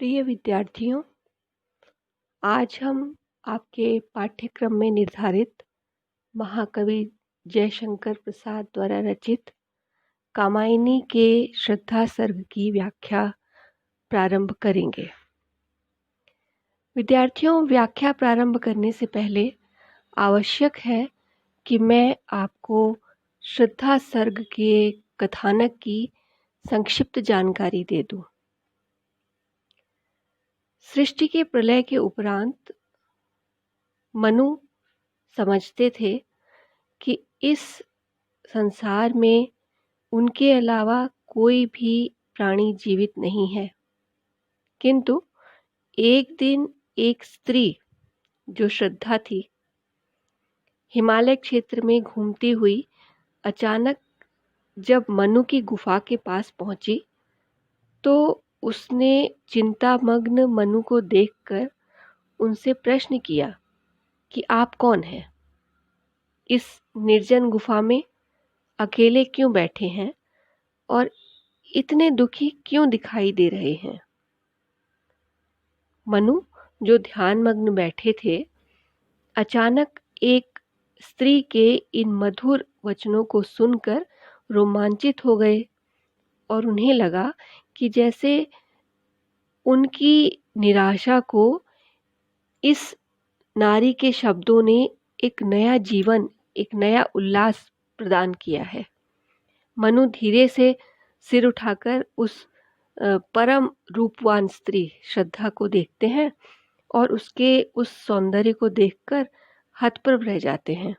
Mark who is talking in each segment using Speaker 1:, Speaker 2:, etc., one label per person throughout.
Speaker 1: प्रिय विद्यार्थियों, आज हम आपके पाठ्यक्रम में निर्धारित महाकवि जयशंकर प्रसाद द्वारा रचित कामायनी के श्रद्धा सर्ग की व्याख्या प्रारंभ करेंगे। विद्यार्थियों, व्याख्या प्रारंभ करने से पहले आवश्यक है कि मैं आपको श्रद्धा सर्ग के कथानक की संक्षिप्त जानकारी दे दूं। सृष्टि के प्रलय के उपरांत मनु समझते थे कि इस संसार में उनके अलावा कोई भी प्राणी जीवित नहीं है। किंतु एक दिन एक स्त्री जो श्रद्धा थी, हिमालय क्षेत्र में घूमती हुई अचानक जब मनु की गुफा के पास पहुंची तो उसने चिंतामग्न मनु को देखकर उनसे प्रश्न किया कि आप कौन हैं? इस निर्जन गुफा में अकेले क्यों बैठे हैं और इतने दुखी क्यों दिखाई दे रहे हैं? मनु, जो ध्यानमग्न बैठे थे, अचानक एक स्त्री के इन मधुर वचनों को सुनकर रोमांचित हो गए और उन्हें लगा कि जैसे उनकी निराशा को इस नारी के शब्दों ने एक नया जीवन, एक नया उल्लास प्रदान किया है। मनु धीरे से सिर उठाकर उस परम रूपवान स्त्री श्रद्धा को देखते हैं और उसके उस सौंदर्य को देखकर हतप्रभ रह जाते हैं।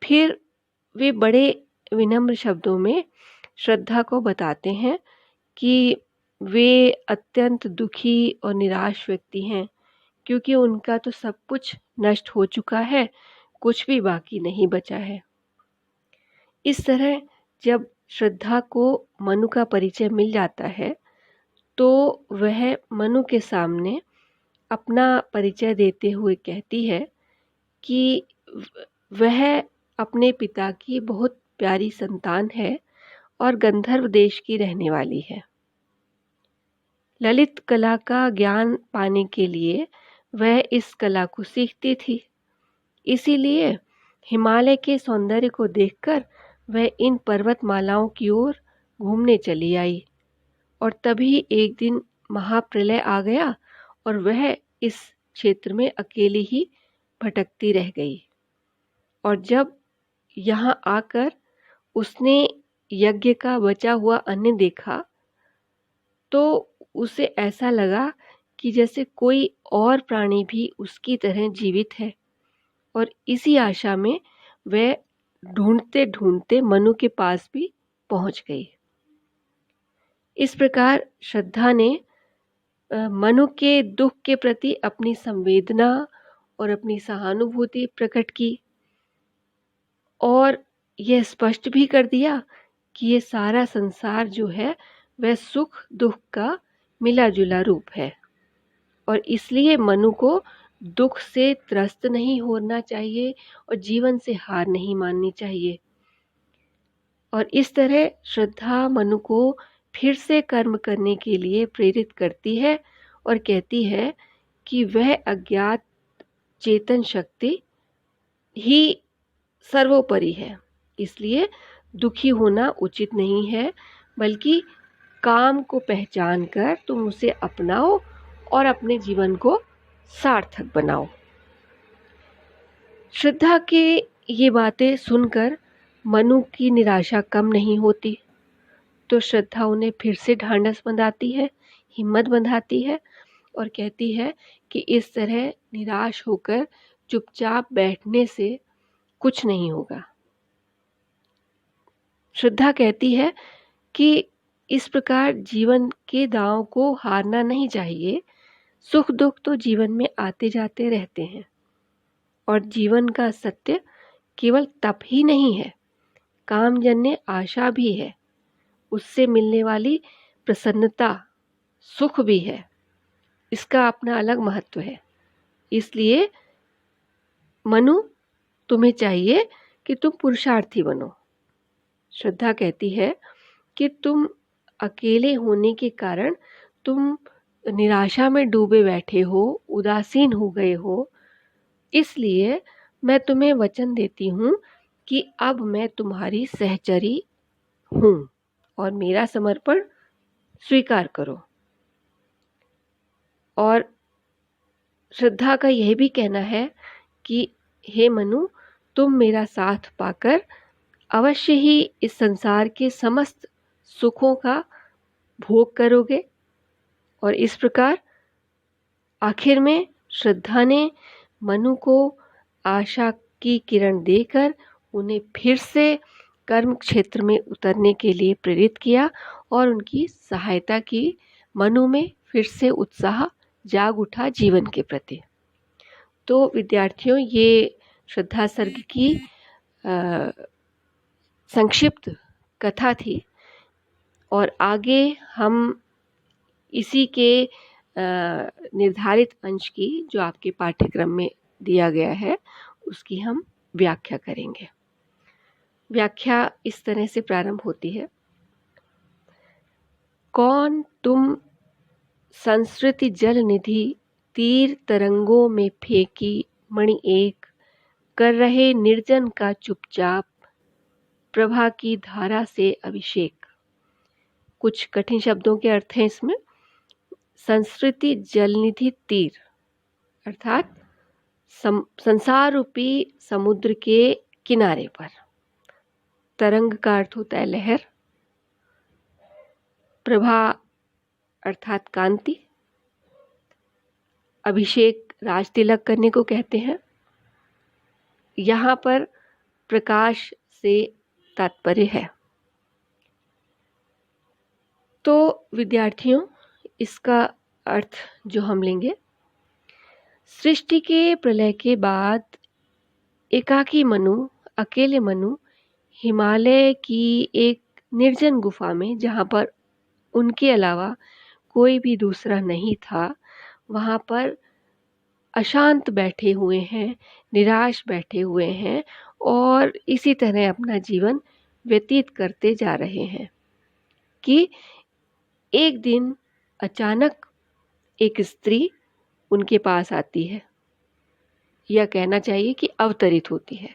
Speaker 1: फिर वे बड़े विनम्र शब्दों में श्रद्धा को बताते हैं कि वे अत्यंत दुखी और निराश व्यक्ति हैं, क्योंकि उनका तो सब कुछ नष्ट हो चुका है, कुछ भी बाकी नहीं बचा है। इस तरह जब श्रद्धा को मनु का परिचय मिल जाता है तो वह मनु के सामने अपना परिचय देते हुए कहती है कि वह अपने पिता की बहुत प्यारी संतान है और गंधर्व देश की रहने वाली है। ललित कला का ज्ञान पाने के लिए वह इस कला को सीखती थी। इसीलिए हिमालय के सौंदर्य को देखकर वह इन पर्वतमालाओं की ओर घूमने चली आई और तभी एक दिन महाप्रलय आ गया और वह इस क्षेत्र में अकेली ही भटकती रह गई। और जब यहाँ आकर उसने यज्ञ का बचा हुआ अन्न देखा तो उसे ऐसा लगा कि जैसे कोई और प्राणी भी उसकी तरह जीवित है, और इसी आशा में वह ढूंढते ढूंढते मनु के पास भी पहुंच गई। इस प्रकार श्रद्धा ने मनु के दुख के प्रति अपनी संवेदना और अपनी सहानुभूति प्रकट की और यह स्पष्ट भी कर दिया कि ये सारा संसार जो है वह सुख दुख का मिला जुला रूप है और इसलिए मनु को दुख से त्रस्त नहीं होना चाहिए और जीवन से हार नहीं माननी चाहिए। और इस तरह श्रद्धा मनु को फिर से कर्म करने के लिए प्रेरित करती है और कहती है कि वह अज्ञात चेतन शक्ति ही सर्वोपरि है, इसलिए दुखी होना उचित नहीं है, बल्कि काम को पहचान कर तुम उसे अपनाओ और अपने जीवन को सार्थक बनाओ। श्रद्धा के ये बातें सुनकर मनु की निराशा कम नहीं होती, तो श्रद्धा उन्हें फिर से ढांढस बंधाती है, हिम्मत बंधाती है और कहती है कि इस तरह निराश होकर चुपचाप बैठने से कुछ नहीं होगा। श्रद्धा कहती है कि इस प्रकार जीवन के दांव को हारना नहीं चाहिए। सुख दुख तो जीवन में आते जाते रहते हैं और जीवन का सत्य केवल तप ही नहीं है, कामजन्य आशा भी है, उससे मिलने वाली प्रसन्नता सुख भी है, इसका अपना अलग महत्व है। इसलिए मनु, तुम्हें चाहिए कि तुम पुरुषार्थी बनो। श्रद्धा कहती है कि तुम अकेले होने के कारण तुम निराशा में डूबे बैठे हो, उदासीन हो गए हो, इसलिए मैं तुम्हें वचन देती हूँ कि अब मैं तुम्हारी सहचरी हूँ और मेरा समर्पण स्वीकार करो। और श्रद्धा का यह भी कहना है कि हे मनु, तुम मेरा साथ पाकर अवश्य ही इस संसार के समस्त सुखों का भोग करोगे। और इस प्रकार आखिर में श्रद्धा ने मनु को आशा की किरण देकर उन्हें फिर से कर्म क्षेत्र में उतरने के लिए प्रेरित किया और उनकी सहायता की। मनु में फिर से उत्साह जाग उठा जीवन के प्रति। तो विद्यार्थियों, ये श्रद्धा सर्ग की संक्षिप्त कथा थी और आगे हम इसी के निर्धारित अंश की, जो आपके पाठ्यक्रम में दिया गया है, उसकी हम व्याख्या करेंगे। व्याख्या इस तरह से प्रारंभ होती है। कौन तुम संस्कृति जल निधि तीर तरंगों में फेंकी मणि एक, कर रहे निर्जन का चुपचाप प्रभा की धारा से अभिषेक। कुछ कठिन शब्दों के अर्थ हैं इसमें। संस्कृति जलनिधि तीर अर्थात संसार रूपी समुद्र के किनारे पर। तरंग का अर्थ होता है लहर। प्रभा अर्थात कांति। अभिषेक राज तिलक करने को कहते हैं। यहाँ पर प्रकाश से तात्पर्य है। तो विद्यार्थियों, इसका अर्थ जो हम लेंगे, सृष्टि के प्रलय के बाद एकाकी मनु, अकेले मनु हिमालय की एक निर्जन गुफा में, जहाँ पर उनके अलावा कोई भी दूसरा नहीं था, वहाँ पर अशांत बैठे हुए हैं, निराश बैठे हुए हैं और इसी तरह अपना जीवन व्यतीत करते जा रहे हैं कि एक दिन अचानक एक स्त्री उनके पास आती है, या कहना चाहिए कि अवतरित होती है।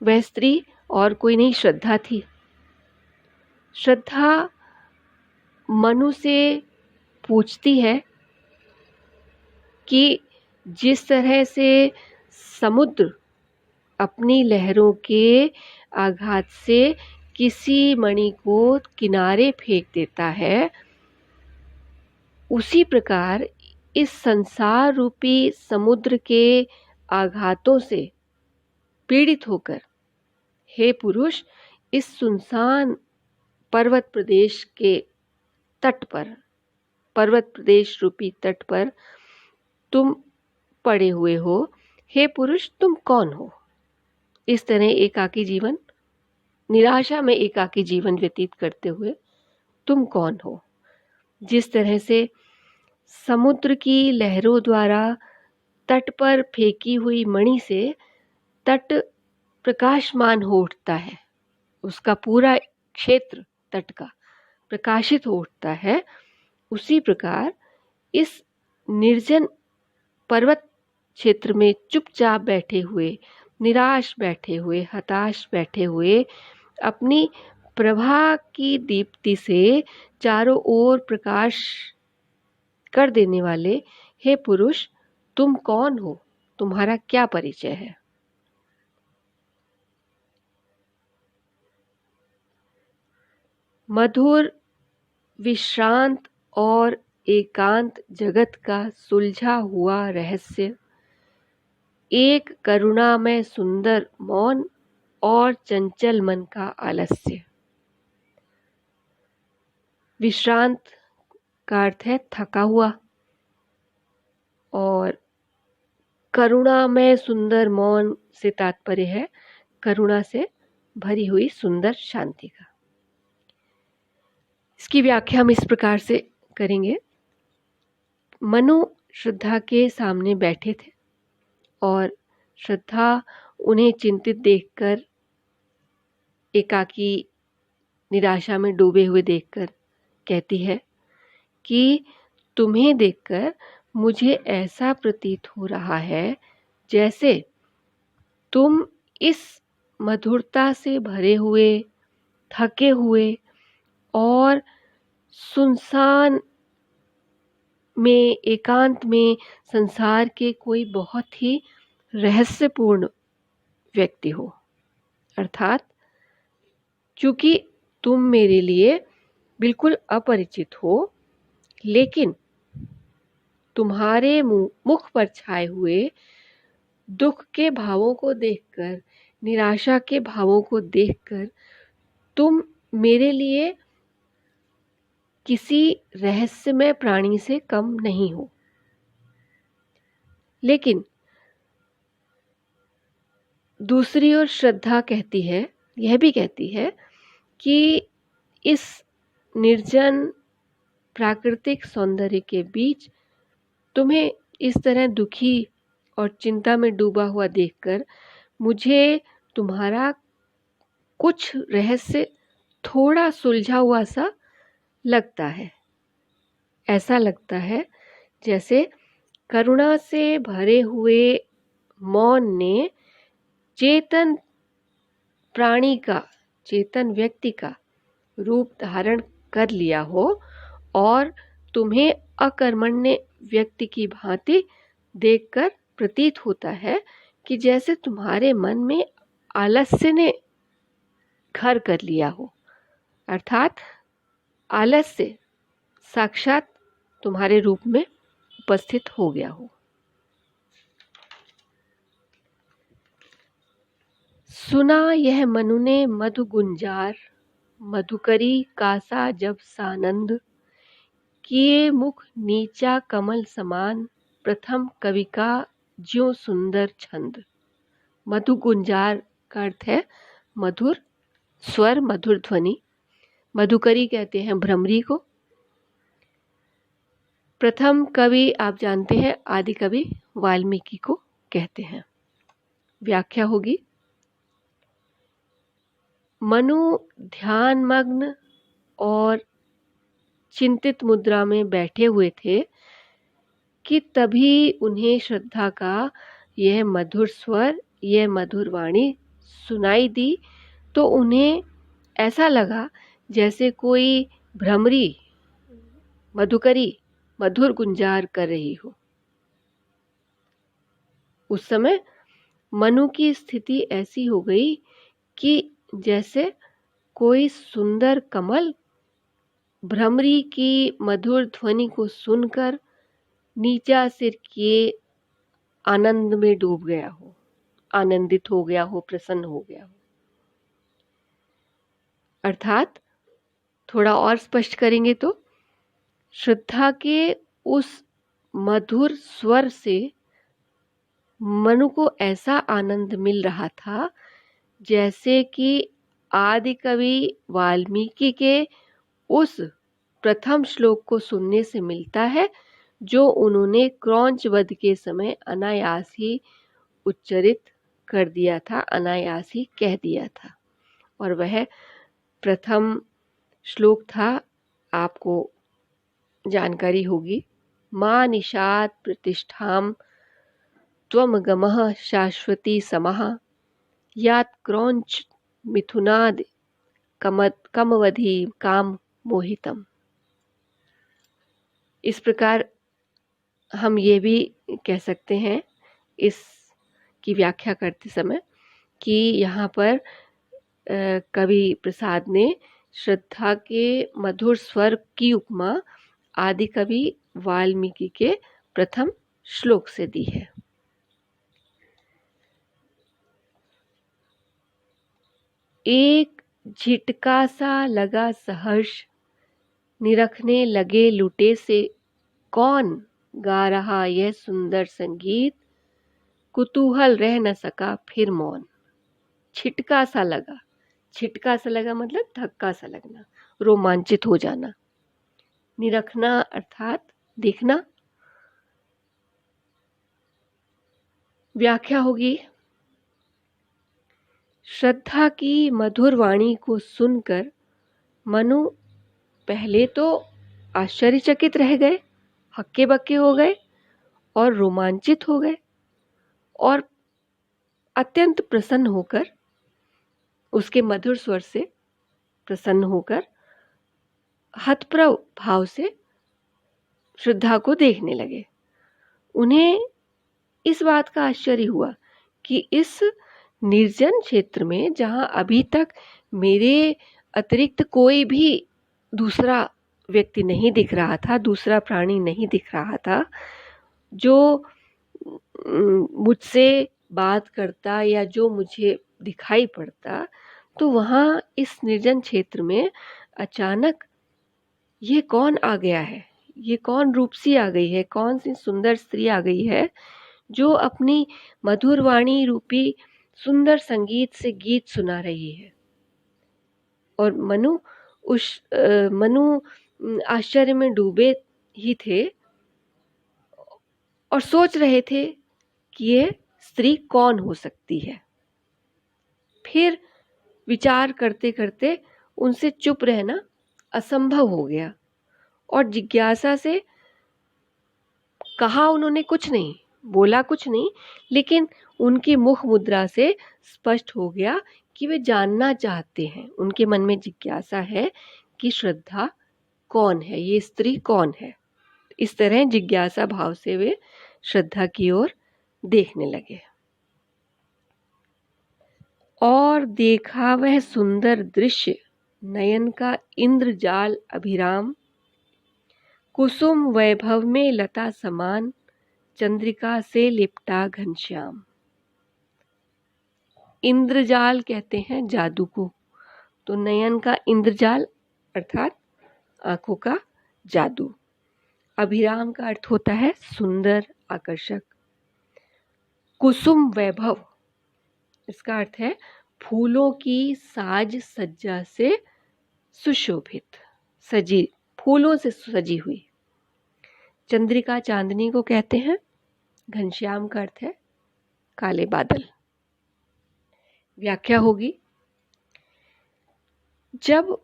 Speaker 1: वह स्त्री और कोई नहीं, श्रद्धा थी। श्रद्धा मनु से पूछती है कि जिस तरह से समुद्र अपनी लहरों के आघात से किसी मणि को किनारे फेंक देता है, उसी प्रकार इस संसार रूपी समुद्र के आघातों से पीड़ित होकर हे पुरुष, इस सुनसान पर्वत प्रदेश के तट पर, पर्वत प्रदेश रूपी तट पर तुम पड़े हुए हो। हे पुरुष, तुम कौन हो? इस तरह एकाकी जीवन, निराशा में एकाकी जीवन व्यतीत करते हुए तुम कौन हो? जिस तरह से समुद्र की लहरों द्वारा तट पर फेंकी हुई मणि से तट प्रकाशमान हो उठता है, उसका पूरा क्षेत्र तट का प्रकाशित हो उठता है, उसी प्रकार इस निर्जन पर्वत क्षेत्र में चुपचाप बैठे हुए, निराश बैठे हुए, हताश बैठे हुए, अपनी प्रभा की दीप्ति से चारों ओर प्रकाश कर देने वाले हे पुरुष, तुम कौन हो? तुम्हारा क्या परिचय है? मधुर, विश्रांत और एकांत जगत का सुलझा हुआ रहस्य, एक करुणामय सुंदर मौन और चंचल मन का आलस्य। विश्रांत का अर्थ है थका हुआ, और करुणामय सुंदर मौन से तात्पर्य है करुणा से भरी हुई सुंदर शांति का। इसकी व्याख्या हम इस प्रकार से करेंगे। मनु श्रद्धा के सामने बैठे थे और श्रद्धा उन्हें चिंतित देखकर, एकाकी निराशा में डूबे हुए देखकर कहती है कि तुम्हें देखकर मुझे ऐसा प्रतीत हो रहा है जैसे तुम इस मधुरता से भरे हुए, थके हुए और सुनसान में, एकांत में संसार के कोई बहुत ही रहस्यपूर्ण व्यक्ति हो। अर्थात क्योंकि तुम मेरे लिए बिल्कुल अपरिचित हो, लेकिन तुम्हारे मुख पर छाए हुए दुख के भावों को देखकर, निराशा के भावों को देखकर तुम मेरे लिए किसी रहस्यमय प्राणी से कम नहीं हो। लेकिन दूसरी ओर श्रद्धा कहती है, यह भी कहती है कि इस निर्जन प्राकृतिक सौंदर्य के बीच तुम्हें इस तरह दुखी और चिंता में डूबा हुआ देखकर मुझे तुम्हारा कुछ रहस्य थोड़ा सुलझा हुआ सा लगता है। ऐसा लगता है जैसे करुणा से भरे हुए मौन ने चेतन प्राणी का, चेतन व्यक्ति का रूप धारण कर लिया हो और तुम्हें अकर्मण्य व्यक्ति की भांति देखकर प्रतीत होता है कि जैसे तुम्हारे मन में आलस्य ने घर कर लिया हो। अर्थात आलस्य साक्षात तुम्हारे रूप में उपस्थित हो गया हो। सुना यह मनु ने मधु गुंजार, मधुकरी कासा जब सानंद, किए मुख नीचा कमल समान, प्रथम कवि का ज्यों सुंदर छंद। मधु गुंजार का अर्थ है मधुर स्वर, मधुर ध्वनि। मधुकरी कहते हैं भ्रमरी को। प्रथम कवि आप जानते हैं आदि कवि वाल्मीकि को कहते हैं। व्याख्या होगी, मनु ध्यानमग्न और चिंतित मुद्रा में बैठे हुए थे कि तभी उन्हें श्रद्धा का यह मधुर स्वर, यह मधुर वाणी सुनाई दी। तो उन्हें ऐसा लगा जैसे कोई भ्रमरी, मधुकरी मधुर गुंजार कर रही हो। उस समय मनु की स्थिति ऐसी हो गई कि जैसे कोई सुंदर कमल भ्रमरी की मधुर ध्वनि को सुनकर नीचा सिर किए आनंद में डूब गया हो, आनंदित हो गया हो, प्रसन्न हो गया हो। अर्थात थोड़ा और स्पष्ट करेंगे तो श्रद्धा के उस मधुर स्वर से मनु को ऐसा आनंद मिल रहा था जैसे कि आदि कवि वाल्मीकि के उस प्रथम श्लोक को सुनने से मिलता है जो उन्होंने क्रौंच वध के समय अनायास ही उच्चरित कर दिया था, अनायास ही कह दिया था। और वह प्रथम श्लोक था, आपको जानकारी होगी, मां निषाद प्रतिष्ठाम त्वमगमः शाश्वती समः, यात क्रौंच मिथुनाद कमवधि काम मोहितम। इस प्रकार हम ये भी कह सकते हैं इस की व्याख्या करते समय कि यहाँ पर कवि प्रसाद ने श्रद्धा के मधुर स्वर की उपमा आदि कवि वाल्मीकि के प्रथम श्लोक से दी है। एक झिटका सा लगा सहर्ष, निरखने लगे लुटे से, कौन गा रहा यह सुंदर संगीत, कुतूहल रह न सका फिर मौन। छिटका सा लगा, छिटका सा लगा मतलब धक्का सा लगना, रोमांचित हो जाना। निरखना अर्थात देखना। व्याख्या होगी, श्रद्धा की मधुर वाणी को सुनकर मनु पहले तो आश्चर्यचकित रह गए, हक्के बक्के हो गए और रोमांचित हो गए और अत्यंत प्रसन्न होकर, उसके मधुर स्वर से प्रसन्न होकर हतप्रभ भाव से श्रद्धा को देखने लगे। उन्हें इस बात का आश्चर्य हुआ कि इस निर्जन क्षेत्र में, जहां अभी तक मेरे अतिरिक्त कोई भी दूसरा व्यक्ति नहीं दिख रहा था, दूसरा प्राणी नहीं दिख रहा था जो मुझसे बात करता या जो मुझे दिखाई पड़ता, तो वहाँ इस निर्जन क्षेत्र में अचानक ये कौन आ गया है, ये कौन रूपसी आ गई है, कौन सी सुंदर स्त्री आ गई है जो अपनी मधुर वाणी रूपी सुंदर संगीत से गीत सुना रही है। और मनु आश्चर्य में डूबे ही थे और सोच रहे थे कि ये स्त्री कौन हो सकती है। फिर विचार करते करते उनसे चुप रहना असंभव हो गया और जिज्ञासा से कहा उन्होंने कुछ नहीं, बोला कुछ नहीं, लेकिन उनकी मुख मुद्रा से स्पष्ट हो गया कि वे जानना चाहते हैं। उनके मन में जिज्ञासा है कि श्रद्धा कौन है, ये स्त्री कौन है। इस तरह जिज्ञासा भाव से वे श्रद्धा की ओर देखने लगे और देखा वह सुंदर दृश्य, नयन का इंद्रजाल अभिराम, कुसुम वैभव में लता समान, चंद्रिका से लिपटा घनश्याम। इंद्रजाल कहते हैं जादू को, तो नयन का इंद्रजाल अर्थात आंखों का जादू। अभिराम का अर्थ होता है सुंदर, आकर्षक। कुसुम वैभव, इसका अर्थ है फूलों की साज सज्जा से सुशोभित, सजी, फूलों से सजी हुई। चंद्रिका चांदनी को कहते हैं। घनश्याम का अर्थ है काले बादल। व्याख्या होगी, जब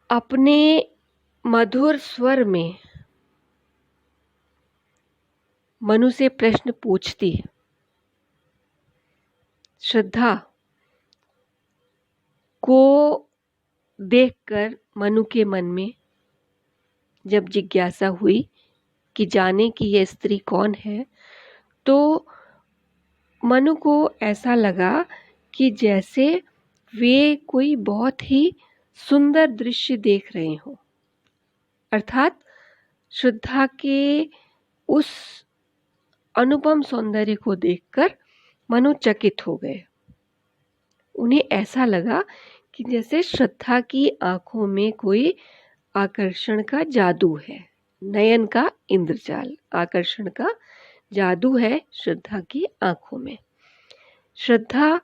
Speaker 1: अपने मधुर स्वर में मनु से प्रश्न पूछती श्रद्धा को देखकर मनु के मन में जब जिज्ञासा हुई कि जाने कि यह स्त्री कौन है, तो मनु को ऐसा लगा कि जैसे वे कोई बहुत ही सुंदर दृश्य देख रहे हो। अर्थात श्रद्धा के उस अनुपम सौंदर्य को देखकर मनु चकित हो गए। उन्हें ऐसा लगा कि जैसे श्रद्धा की आंखों में कोई आकर्षण का जादू है। नयन का इंद्रजाल, आकर्षण का जादू है श्रद्धा की आंखों में। श्रद्धा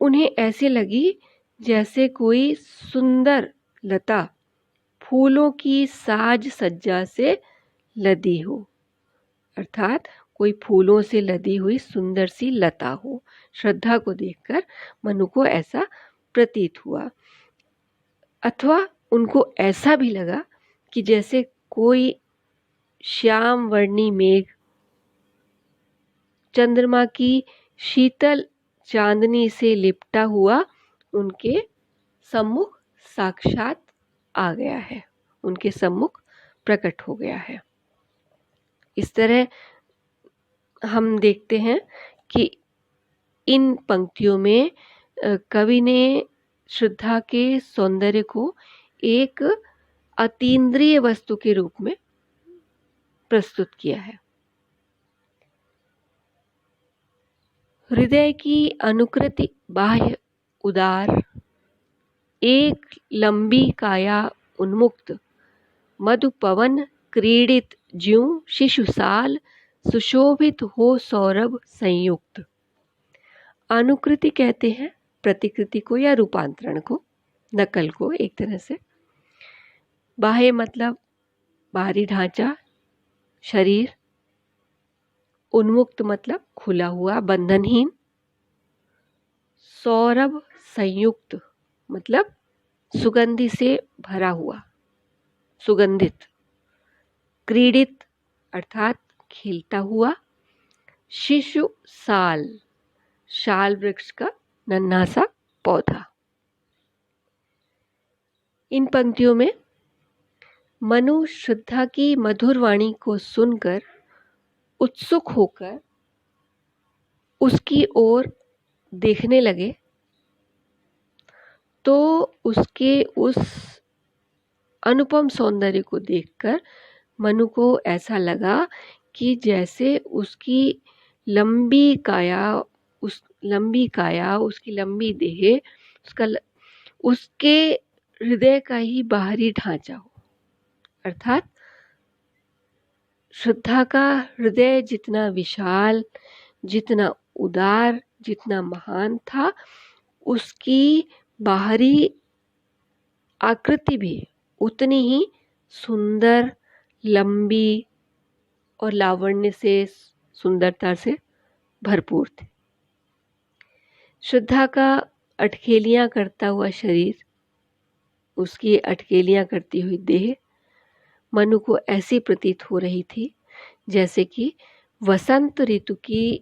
Speaker 1: उन्हें ऐसे लगी जैसे कोई सुंदर लता फूलों की साज सज्जा से लदी हो, अर्थात कोई फूलों से लदी हुई सुंदर सी लता हो। श्रद्धा को देखकर मनु को ऐसा प्रतीत हुआ, अथवा उनको ऐसा भी लगा कि जैसे कोई श्याम वर्णी मेघ चंद्रमा की शीतल चांदनी से लिपटा हुआ उनके सम्मुख साक्षात आ गया है, उनके सम्मुख प्रकट हो गया है। इस तरह हम देखते हैं कि इन पंक्तियों में कवि ने श्रद्धा के सौंदर्य को एक अतीन्द्रिय वस्तु के रूप में प्रस्तुत किया है। हृदय की अनुकृति बाह्य उदार, एक लंबी काया उन्मुक्त, मधु पवन क्रीडित ज्यों शिशुसाल, सुशोभित हो सौरभ संयुक्त। अनुकृति कहते हैं प्रतिकृति को या रूपांतरण को, नकल को एक तरह से। बाह्य मतलब बाहरी ढांचा, शरीर। उन्मुक्त मतलब खुला हुआ, बंधनहीन। सौरभ संयुक्त मतलब सुगंधि से भरा हुआ, सुगंधित। क्रीडित अर्थात खिलता हुआ। शिशु साल, शाल वृक्ष का नन्हा सा पौधा। इन पंक्तियों में मनु श्रद्धा की मधुर वाणी को सुनकर उत्सुक होकर उसकी ओर देखने लगे, तो उसके उस अनुपम सौंदर्य को देखकर मनु को ऐसा लगा कि जैसे उसकी लंबी काया, उसकी लंबी देह, उसके हृदय का ही बाहरी ढांचा हो। अर्थात श्रद्धा का हृदय जितना विशाल, जितना उदार, जितना महान था, उसकी बाहरी आकृति भी उतनी ही सुंदर, लंबी और लावण्य से, सुंदरता से भरपूर थी। श्रद्धा का अटखेलियां करता हुआ शरीर, उसकी अटखेलियां करती हुई देह मनु को ऐसी प्रतीत हो रही थी जैसे कि वसंत ऋतु की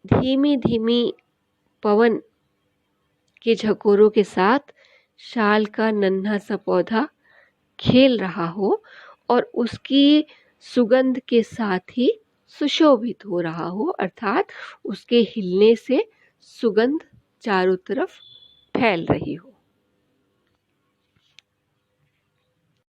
Speaker 1: धीमी धीमी पवन के झकोरों के साथ शाल का नन्हा सा पौधा खेल रहा हो और उसकी सुगंध के साथ ही सुशोभित हो रहा हो। अर्थात उसके हिलने से सुगंध चारों तरफ फैल रही हो।